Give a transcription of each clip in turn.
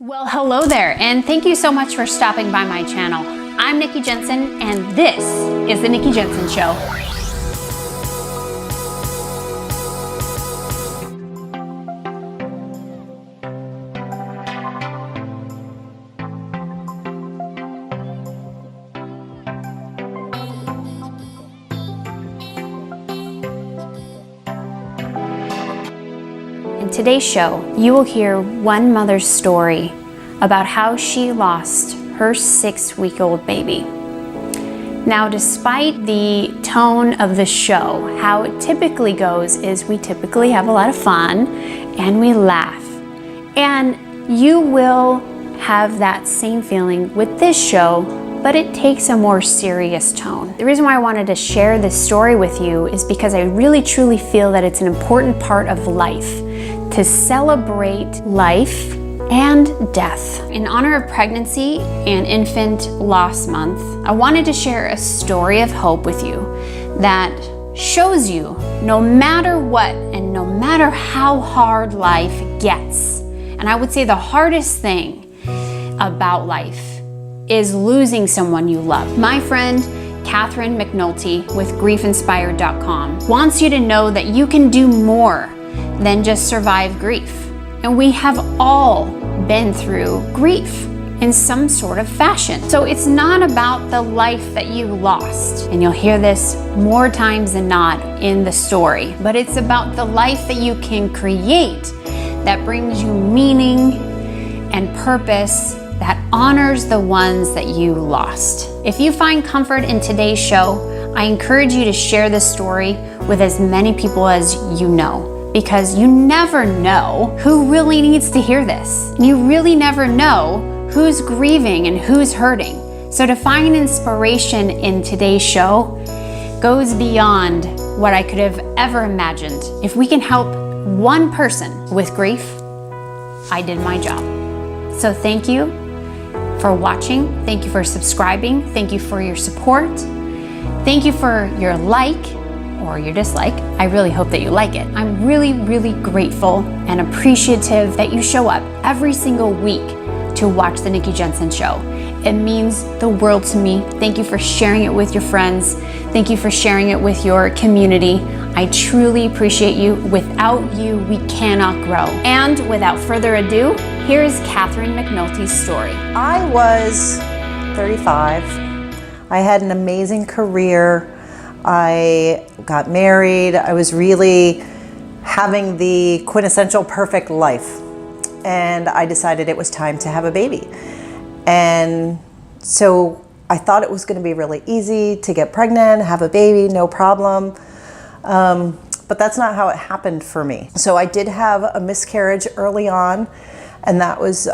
Well, hello there, and thank you so much for stopping by my channel. I'm Nikki Jencen, and this is the Nikki Jencen Show. In today's show, you will hear one mother's story about how she lost her 6-week-old baby. Now, despite the tone of the show, how it typically goes is we typically have a lot of fun and we laugh. And you will have that same feeling with this show, but it takes a more serious tone. The reason why I wanted to share this story with you is because I really truly feel that it's an important part of life to celebrate life and death. In honor of pregnancy and infant loss month, I wanted to share a story of hope with you that shows you no matter what and no matter how hard life gets, and I would say the hardest thing about life is losing someone you love. My friend Catherine McNulty with griefeinspired.com wants you to know that you can do more than just survive grief. And we have all been through grief in some sort of fashion. So it's not about the life that you lost, and you'll hear this more times than not in the story, but it's about the life that you can create that brings you meaning and purpose that honors the ones that you lost. If you find comfort in today's show, I encourage you to share this story with as many people as you know, because you never know who really needs to hear this. You really never know who's grieving and who's hurting. So to find inspiration in today's show goes beyond what I could have ever imagined. If we can help one person with grief, I did my job. So thank you for watching. Thank you for subscribing. Thank you for your support. Thank you for your like or your dislike. I really hope that you like it. I'm really, really grateful and appreciative that you show up every single week to watch the Nikki Jencen Show. It means the world to me. Thank you for sharing it with your friends. Thank you for sharing it with your community. I truly appreciate you. Without you, we cannot grow. And without further ado, here's Catherine McNulty's story. I was 35. I had an amazing career. I got married. I was really having the quintessential perfect life. And I decided it was time to have a baby. And so I thought it was going to be really easy to get pregnant, have a baby, no problem. But that's not how it happened for me. So I did have a miscarriage early on, and that was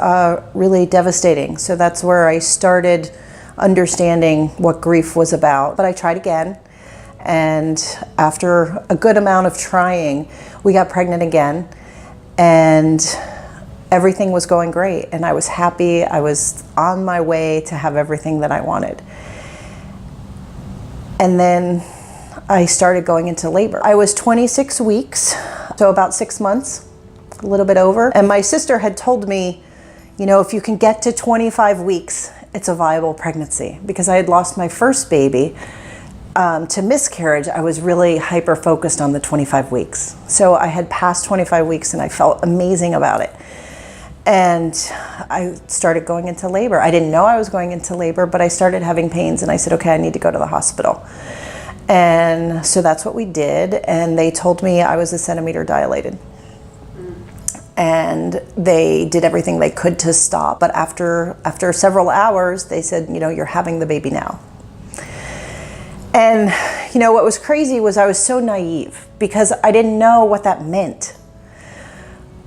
really devastating. So that's where I started understanding what grief was about. But I tried again. And after a good amount of trying, we got pregnant again, and everything was going great. And I was happy. I was on my way to have everything that I wanted. And then I started going into labor. I was 26 weeks, so about 6 months, a little bit over. And my sister had told me, you know, if you can get to 25 weeks, it's a viable pregnancy. Because I had lost my first baby to miscarriage, I was really hyper-focused on the 25 weeks. So I had passed 25 weeks and I felt amazing about it. And I started going into labor. I didn't know I was going into labor, but I started having pains and I said, okay, I need to go to the hospital. And so that's what we did. And they told me I was 1 centimeter dilated. And they did everything they could to stop. But after several hours, they said, you know, you're having the baby now. And, you know, what was crazy was I was so naive because I didn't know what that meant.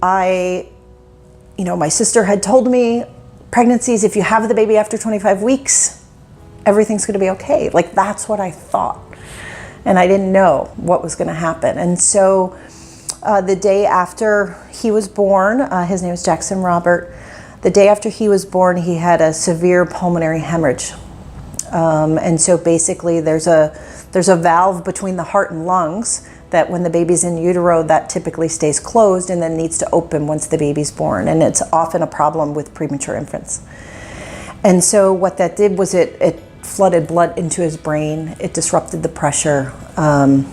You know, my sister had told me pregnancies, if you have the baby after 25 weeks, everything's going to be okay. Like, that's what I thought. And I didn't know what was going to happen. And so the day after he was born, his name is Jackson Robert, the day after he was born, he had a severe pulmonary hemorrhage. And so basically there's a valve between the heart and lungs that when the baby's in utero, that typically stays closed and then needs to open once the baby's born. And it's often a problem with premature infants. And so what that did was it flooded blood into his brain. It disrupted the pressure.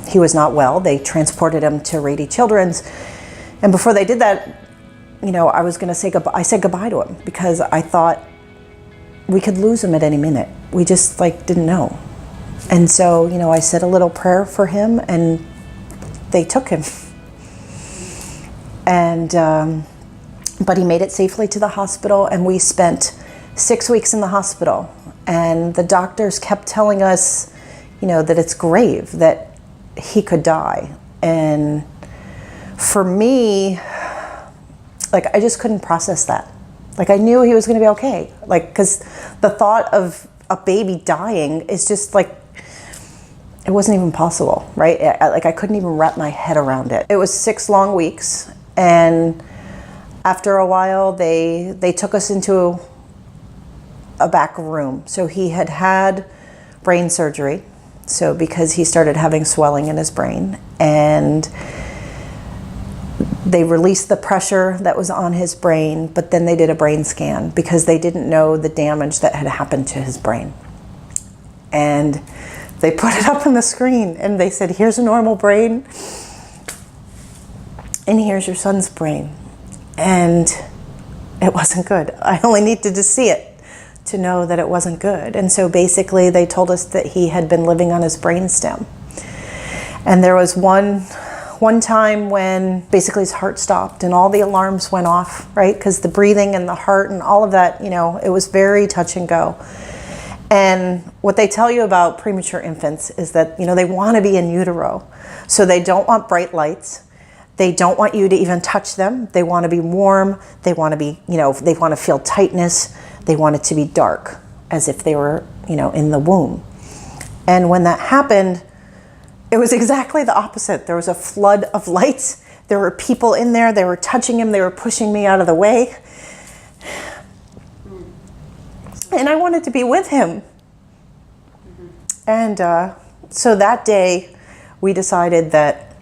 He was not well. They transported him to Rady Children's. And before they did that, I was going to say goodbye. I said goodbye to him because I thought we could lose him at any minute. We just didn't know. And so, I said a little prayer for him and they took him. And, but he made it safely to the hospital, and we spent 6 weeks in the hospital. And the doctors kept telling us, that it's grave, that he could die. And for me, I just couldn't process that. I knew he was going to be okay. Because the thought of a baby dying is just it wasn't even possible, right? I couldn't even wrap my head around it. It was 6 long weeks, and after a while, they took us into a back room. So he had brain surgery, so because he started having swelling in his brain, and they released the pressure that was on his brain, but then they did a brain scan because they didn't know the damage that had happened to his brain. And they put it up on the screen and they said, here's a normal brain and here's your son's brain. And it wasn't good. I only needed to see it to know that it wasn't good. And so basically they told us that he had been living on his brainstem. And there was one time when basically his heart stopped and all the alarms went off, right? Because the breathing and the heart and all of that, it was very touch and go. And what they tell you about premature infants is that, they want to be in utero. So they don't want bright lights. They don't want you to even touch them. They want to be warm. They want to be, they want to feel tightness. They want it to be dark, as if they were, in the womb. And when that happened, it was exactly the opposite. There was a flood of lights. There were people in there. They were touching him. They were pushing me out of the way. And I wanted to be with him. And so that day, we decided that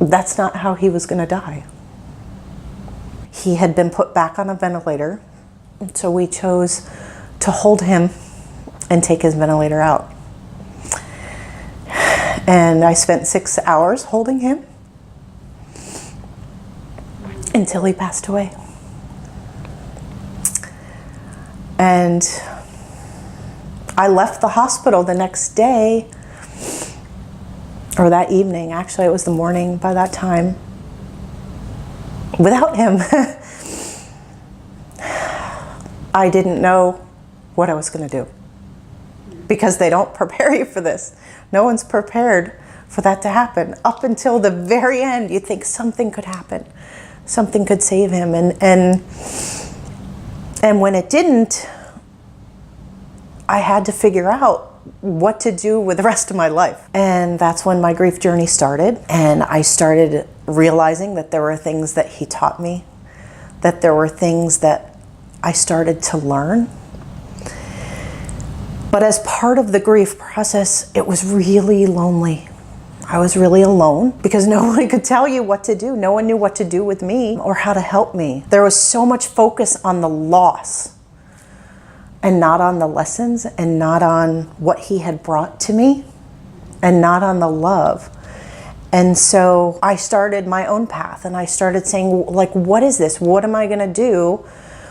that's not how he was going to die. He had been put back on a ventilator. So we chose to hold him and take his ventilator out. And I spent 6 hours holding him until he passed away. And I left the hospital the next day, or that evening, actually it was the morning by that time, without him. I didn't know what I was going to do, because they don't prepare you for this. No one's prepared for that to happen. Up until the very end, you think something could happen. Something could save him. And when it didn't, I had to figure out what to do with the rest of my life. And that's when my grief journey started. And I started realizing that there were things that he taught me, that there were things that I started to learn. But as part of the grief process, it was really lonely. I was really alone because no one could tell you what to do. No one knew what to do with me or how to help me. There was so much focus on the loss and not on the lessons and not on what he had brought to me and not on the love. And so I started my own path and I started saying, what is this? What am I going to do?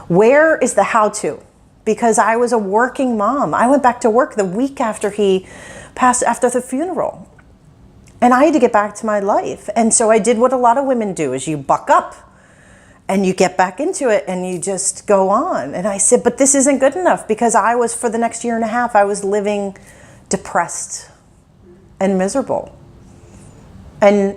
Where is the how-to? Because I was a working mom. I went back to work the week after he passed, after the funeral. And I had to get back to my life. And so I did what a lot of women do, is you buck up and you get back into it and you just go on. And I said, but this isn't good enough, because I was, for the next year and a half, I was living depressed and miserable. And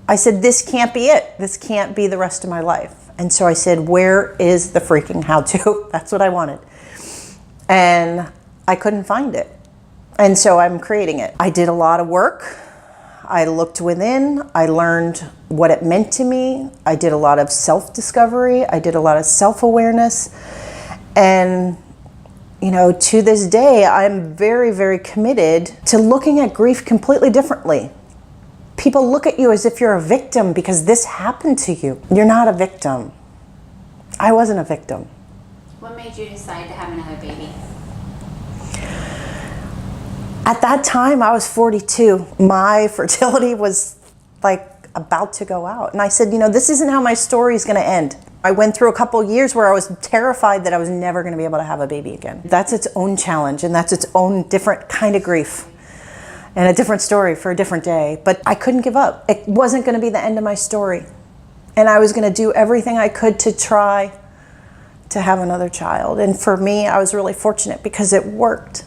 I said, this can't be it. This can't be the rest of my life. And so I said, where is the freaking how-to? That's what I wanted. And I couldn't find it. And so I'm creating it. I did a lot of work. I looked within. I learned what it meant to me. I did a lot of self-discovery. I did a lot of self-awareness. And, to this day, I'm very, very committed to looking at grief completely differently. People look at you as if you're a victim because this happened to you. You're not a victim. I wasn't a victim. What made you decide to have another baby? At that time, I was 42. My fertility was like about to go out. And I said, you know, this isn't how my story is going to end. I went through a couple years where I was terrified that I was never going to be able to have a baby again. That's its own challenge, and that's its own different kind of grief and a different story for a different day. But I couldn't give up. It wasn't going to be the end of my story. And I was going to do everything I could to try to have another child. And for me, I was really fortunate because it worked.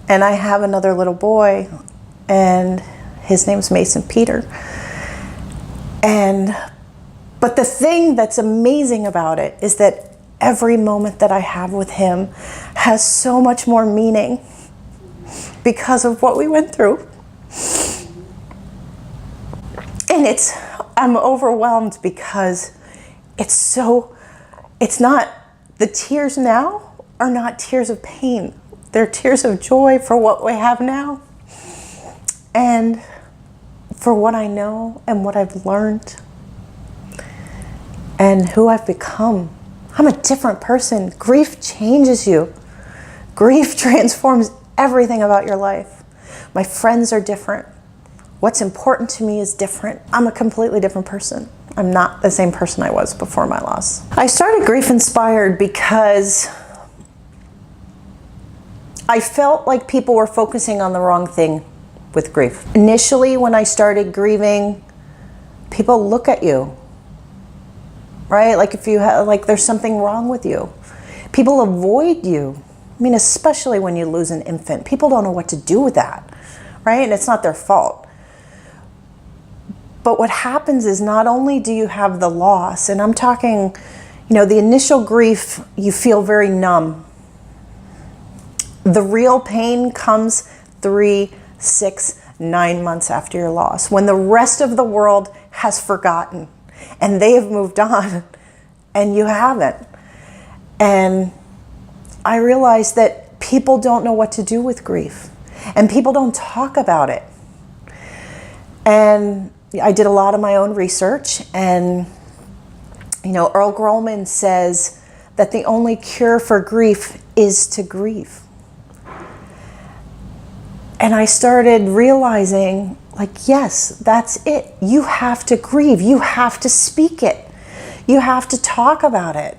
And I have another little boy, and his name's Mason Peter. But the thing that's amazing about it is that every moment that I have with him has so much more meaning because of what we went through. And I'm overwhelmed because it's not, the tears now are not tears of pain. They're tears of joy for what we have now and for what I know and what I've learned and who I've become. I'm a different person. Grief changes you. Grief transforms everything about your life. My friends are different. What's important to me is different. I'm a completely different person. I'm not the same person I was before my loss. I started Grief Inspired because I felt like people were focusing on the wrong thing with grief. Initially, when I started grieving, people look at you, right? Like if you have, like there's something wrong with you. People avoid you. I mean, especially when you lose an infant. People don't know what to do with that, right? And it's not their fault. But what happens is not only do you have the loss, and I'm talking, you know, the initial grief, you feel very numb. The real pain comes 3, 6, 9 months after your loss, when the rest of the world has forgotten and they have moved on and you haven't. And I realized that people don't know what to do with grief and people don't talk about it. And I did a lot of my own research, and you know, Earl Grollman says that the only cure for grief is to grieve. And I started realizing, like, yes, that's it. You have to grieve. You have to speak it. You have to talk about it.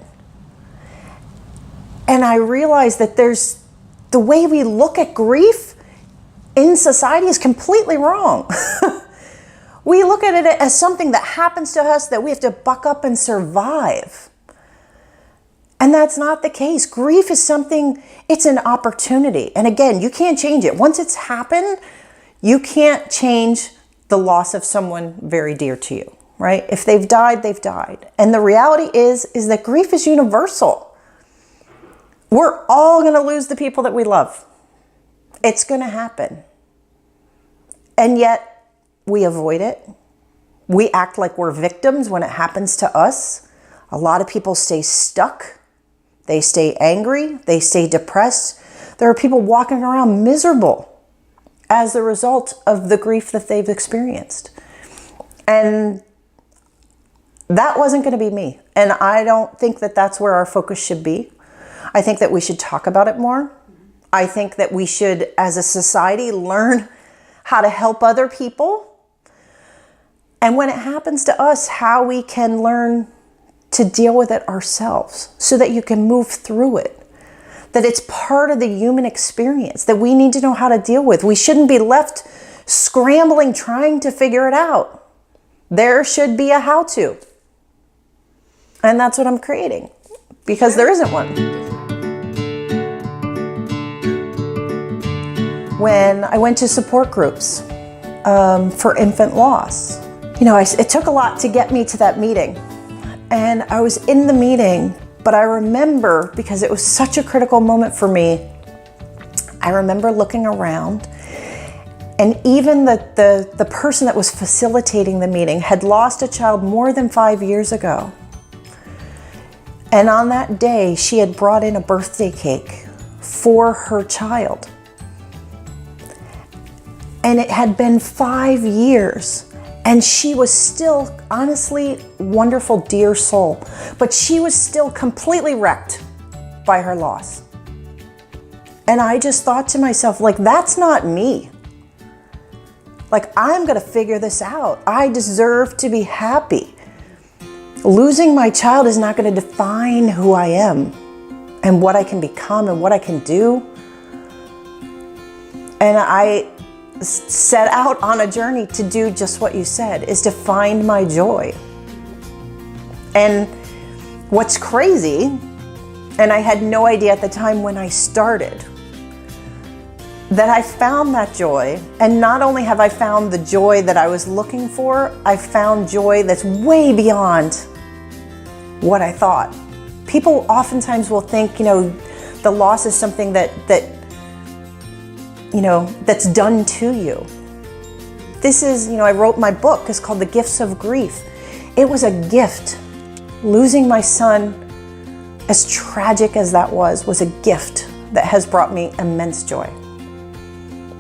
And I realized that the way we look at grief in society is completely wrong. We look at it as something that happens to us that we have to buck up and survive. And that's not the case. Grief is something, it's an opportunity. And again, you can't change it. Once it's happened, you can't change the loss of someone very dear to you, right? If they've died, they've died. And the reality is that grief is universal. We're all going to lose the people that we love. It's going to happen. And yet, we avoid it. We act like we're victims when it happens to us. A lot of people stay stuck. They stay angry. They stay depressed. There are people walking around miserable as a result of the grief that they've experienced. And that wasn't going to be me. And I don't think that that's where our focus should be. I think that we should talk about it more. I think that we should, as a society, learn how to help other people. And when it happens to us, how we can learn to deal with it ourselves so that you can move through it. That it's part of the human experience that we need to know how to deal with. We shouldn't be left scrambling, trying to figure it out. There should be a how-to. And that's what I'm creating, because there isn't one. When I went to support groups for infant loss, you know, it took a lot to get me to that meeting. And I was in the meeting, but I remember, because it was such a critical moment for me, I remember looking around, and even the person that was facilitating the meeting had lost a child more than 5 years ago. And on that day, she had brought in a birthday cake for her child. And it had been 5 years. And she was still, honestly, wonderful, dear soul. But she was still completely wrecked by her loss. And I just thought to myself, like, that's not me. Like, I'm gonna figure this out. I deserve to be happy. Losing my child is not gonna define who I am and what I can become and what I can do. And I set out on a journey to do just what you said, is to find my joy. And what's crazy, and I had no idea at the time when I started, that I found that joy. And not only have I found the joy that I was looking for, I found joy that's way beyond what I thought. People oftentimes will think, the loss is something that's done to you. This is, I wrote my book, it's called The Gifts of Grief. It was a gift. Losing my son, as tragic as that was a gift that has brought me immense joy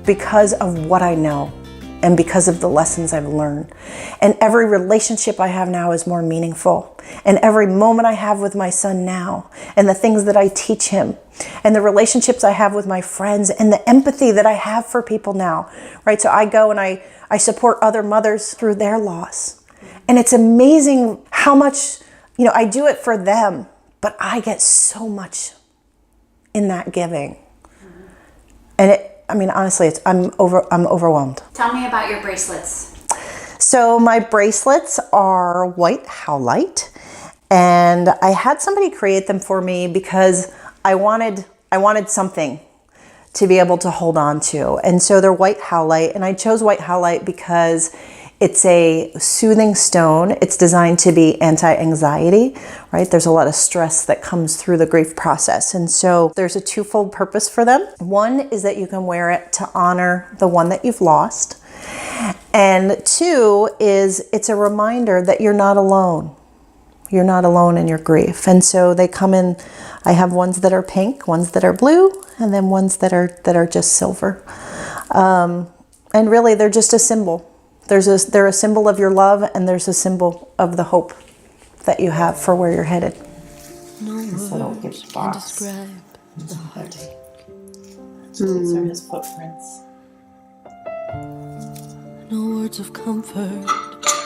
because of what I know and because of the lessons I've learned. And every relationship I have now is more meaningful. And every moment I have with my son now, and the things that I teach him, and the relationships I have with my friends, and the empathy that I have for people now, right? So I go and I support other mothers through their loss. And it's amazing how much, I do it for them, but I get so much in that giving. And honestly, I'm overwhelmed. Tell me about your bracelets. So my bracelets are white howlite, and I had somebody create them for me because I wanted something to be able to hold on to. And so they're white howlite, and I chose white howlite because it's a soothing stone. It's designed to be anti-anxiety, right? There's a lot of stress that comes through the grief process. And so there's a twofold purpose for them. One is that you can wear it to honor the one that you've lost. And two is it's a reminder that you're not alone. You're not alone in your grief. And so they come in, I have ones that are pink, ones that are blue, and then ones that are just silver. And really they're just a symbol. They're a symbol of your love, and there's a symbol of the hope that you have for where you're headed. This little gift box. The heartache. These are his footprints. No words of comfort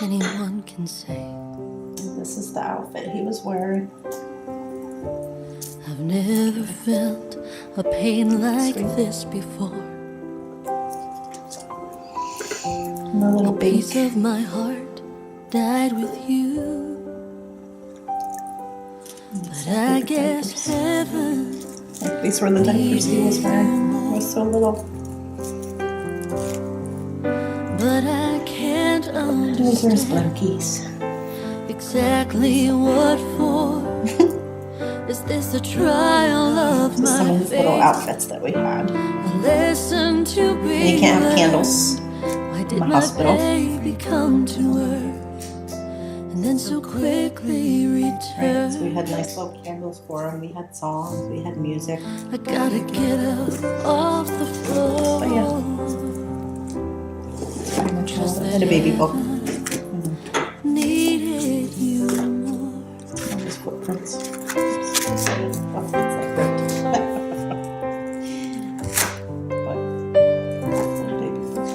anyone can say. And this is the outfit he was wearing. I've never felt a pain like this before. And the little A piece of my heart died with you. But I guess heaven. These were the diapers he was wearing. He was so little. But I can't Those are his understand blankies. exactly what for. Is this a trial of my Some of his little faith? outfits that we had. A lesson to be And you can't have candles. Why did the my hospital. baby come to earth and then so quickly return? Right, so we had nice little candles for him. We had songs. We had music. I gotta get up off the floor. But yeah. Pretty much all and a baby book. Needed you more. All his footprints. Footprints like that. But little baby foot.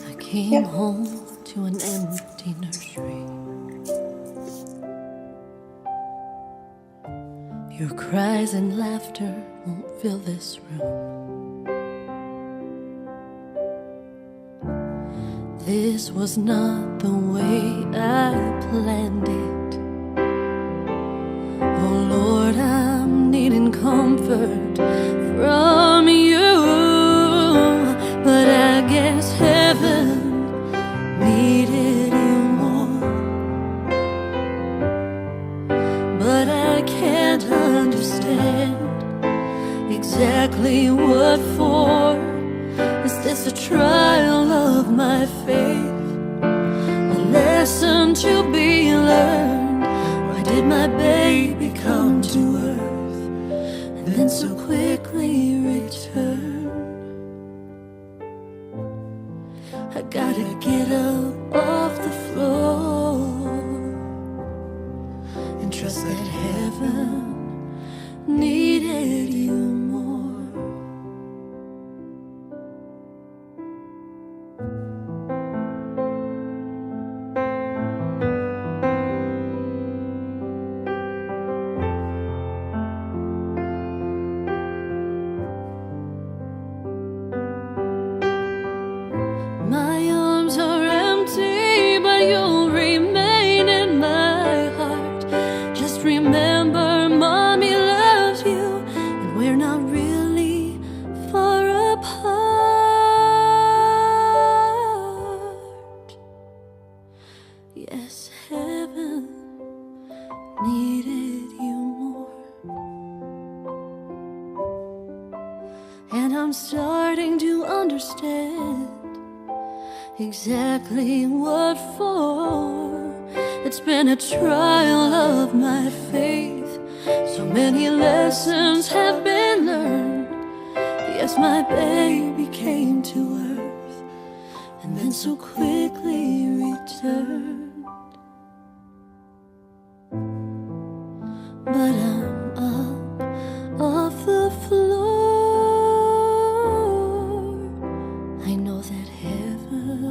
I came home to an empty nursery. Your cries and laughter won't fill this room. This was not the way I planned it. Oh Lord, I'm needing comfort from you. But I guess heaven needed you more. But I can't understand exactly what for. Is this a trial of my faith? A lesson to be learned? Why did my baby quickly return. I gotta get up off the floor and trust that heaven needed you more. My arms are empty, but you'll remain in my heart. Just remember, Mommy loves you, and we're not really far apart. Yes, heaven needed you more. And I'm starting to understand exactly what for. It's been a trial of my faith. So many lessons have been learned. Yes, my baby came to earth and then so quickly returned. But I'm up off the floor. I know that heaven